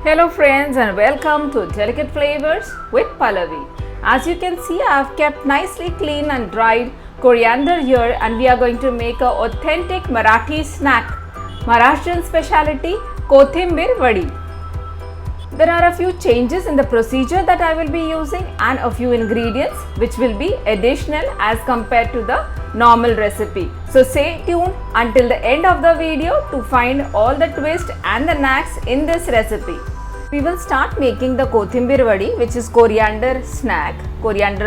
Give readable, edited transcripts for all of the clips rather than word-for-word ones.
Hello friends and welcome to Delicate Flavors with Pallavi. As you can see, I have kept nicely clean and dried coriander here and we are going to make a authentic Marathi snack, Maharashtrian speciality Kothimbir Vadi. There are a few changes in the procedure that I will be using and a few ingredients which will be additional as compared to the normal recipe. So stay tuned until the end of the video to find all the twists and the knacks in this recipe. We will start making the Kothimbir Vadi, which is coriander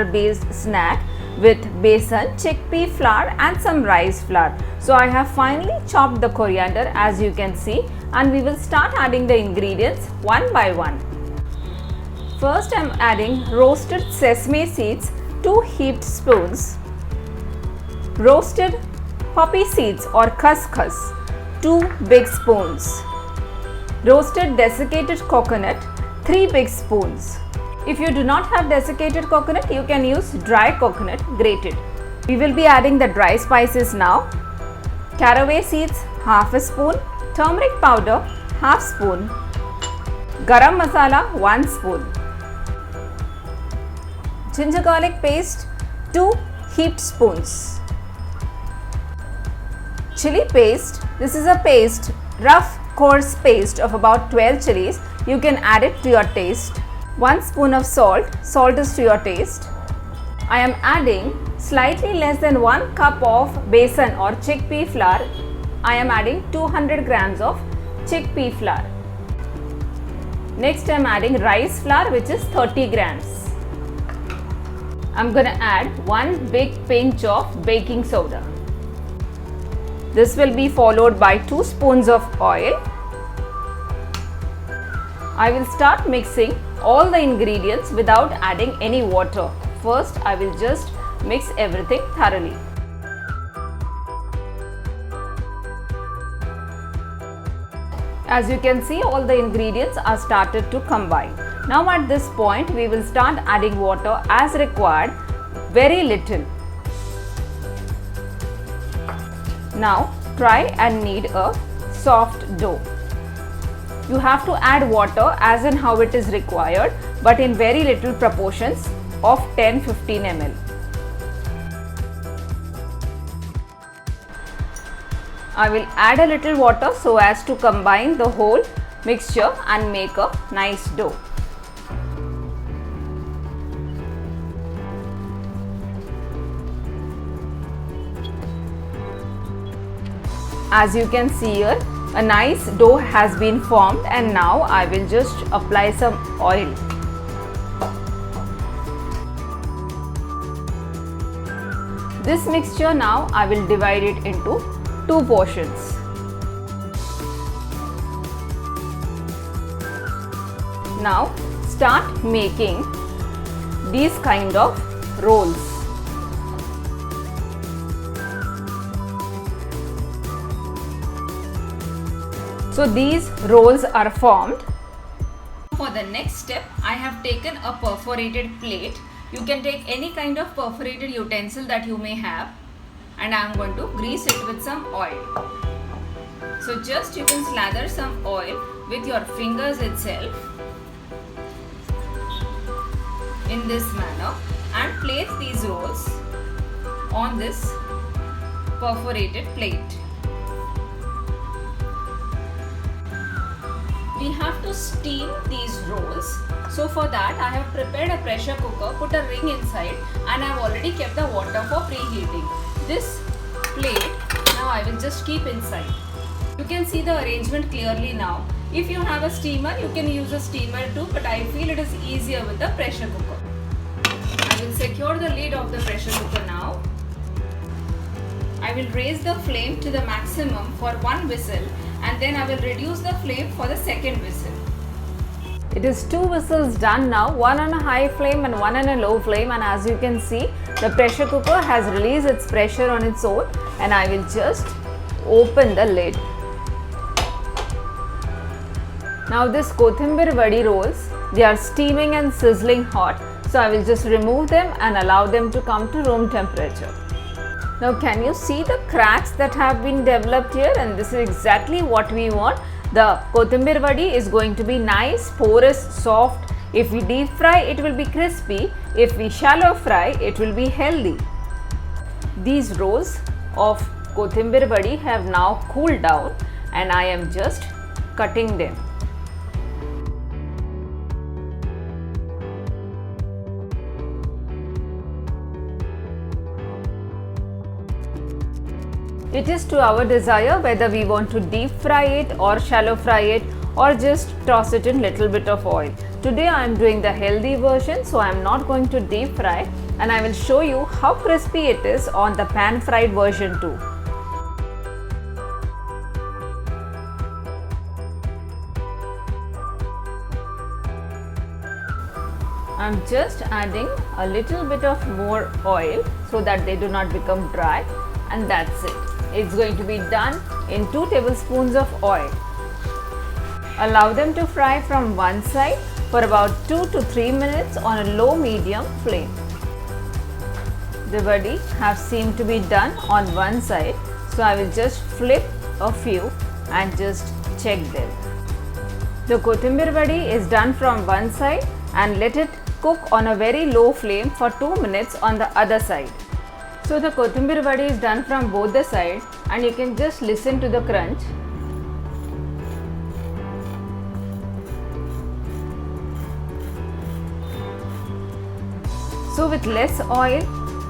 based snack with besan, chickpea flour and some rice flour. So I have finely chopped the coriander as you can see, and we will start adding the ingredients one by one. First I am adding roasted sesame seeds 2 heaped spoons, roasted poppy seeds or khaskhas 2 big spoons, roasted desiccated coconut 3 big spoons. If you do not have desiccated coconut, you can use dry coconut grated. We will be adding the dry spices now. Caraway seeds half a spoon, turmeric powder half spoon, garam masala 1 spoon, ginger garlic paste 2 heaped spoons, chili paste. This is a paste, rough coarse paste of about 12 chilies. You can add it to your taste. 1 spoon of salt is to your taste. I am adding slightly less than 1 cup of besan or chickpea flour. I am adding 200 grams of chickpea flour. Next I am adding rice flour, which is 30 grams. I am going to add 1 big pinch of baking soda. This will be followed by 2 spoons of oil. I will start mixing all the ingredients without adding any water. First, I will just mix everything thoroughly. As you can see, all the ingredients are started to combine. Now at this point, we will start adding water as required, very little. Now try and knead a soft dough. You have to add water as in how it is required, but in very little proportions of 10-15 ml. I will add a little water so as to combine the whole mixture and make a nice dough. As you can see here, a nice dough has been formed, and now I will just apply some oil. This mixture now I will divide it into 2 portions. Now start making these kind of rolls. So these rolls are formed. For the next step, I have taken a perforated plate. You can take any kind of perforated utensil that you may have, and I am going to grease it with some oil. So just you can slather some oil with your fingers itself in this manner and place these rolls on this perforated plate. We have to steam these rolls. So for that I have prepared a pressure cooker, put a ring inside, and I have already kept the water for preheating. This plate now I will just keep inside. You can see the arrangement clearly now. If you have a steamer, you can use a steamer too, but I feel it is easier with the pressure cooker. I will secure the lid of the pressure cooker now. I will raise the flame to the maximum for 1 whistle, and then I will reduce the flame for the second whistle. It is 2 whistles done now, 1 on a high flame and 1 on a low flame, and as you can see, the pressure cooker has released its pressure on its own, and I will just open the lid. Now this Kothimbir Vadi rolls, they are steaming and sizzling hot, so I will just remove them and allow them to come to room temperature. Now can you see the cracks that have been developed here, and this is exactly what we want. The kothambir vadi is going to be nice, porous, soft. If we deep fry, it will be crispy. If we shallow fry, it will be healthy. These rows of kothambir vadi have now cooled down and I am just cutting them. It is to our desire whether we want to deep fry it or shallow fry it or just toss it in little bit of oil. Today I am doing the healthy version, so I am not going to deep fry, and I will show you how crispy it is on the pan fried version too. I am just adding a little bit of more oil so that they do not become dry, and that's it. It's going to be done in 2 tablespoons of oil. Allow them to fry from one side for about 2 to 3 minutes on a low medium flame. The vadi have seemed to be done on one side, so I will just flip a few and just check them. The kothambir vadi is done from one side, and let it cook on a very low flame for 2 minutes on the other side. So the kothambir vadi is done from both the sides, and you can just listen to the crunch. So with less oil,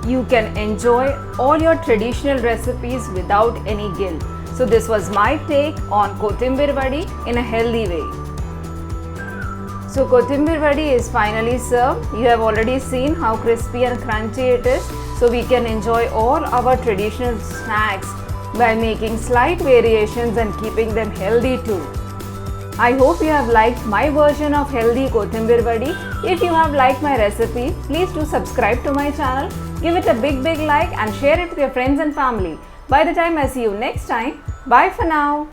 you can enjoy all your traditional recipes without any guilt. So this was my take on kothambir vadi in a healthy way. So kothambir vadi is finally served. You have already seen how crispy and crunchy it is. So we can enjoy all our traditional snacks by making slight variations and keeping them healthy too. I hope you have liked my version of healthy kothambir vadi. If you have liked my recipe, please do subscribe to my channel, give it a big like and share it with your friends and family. By the time I see you next time, bye for now.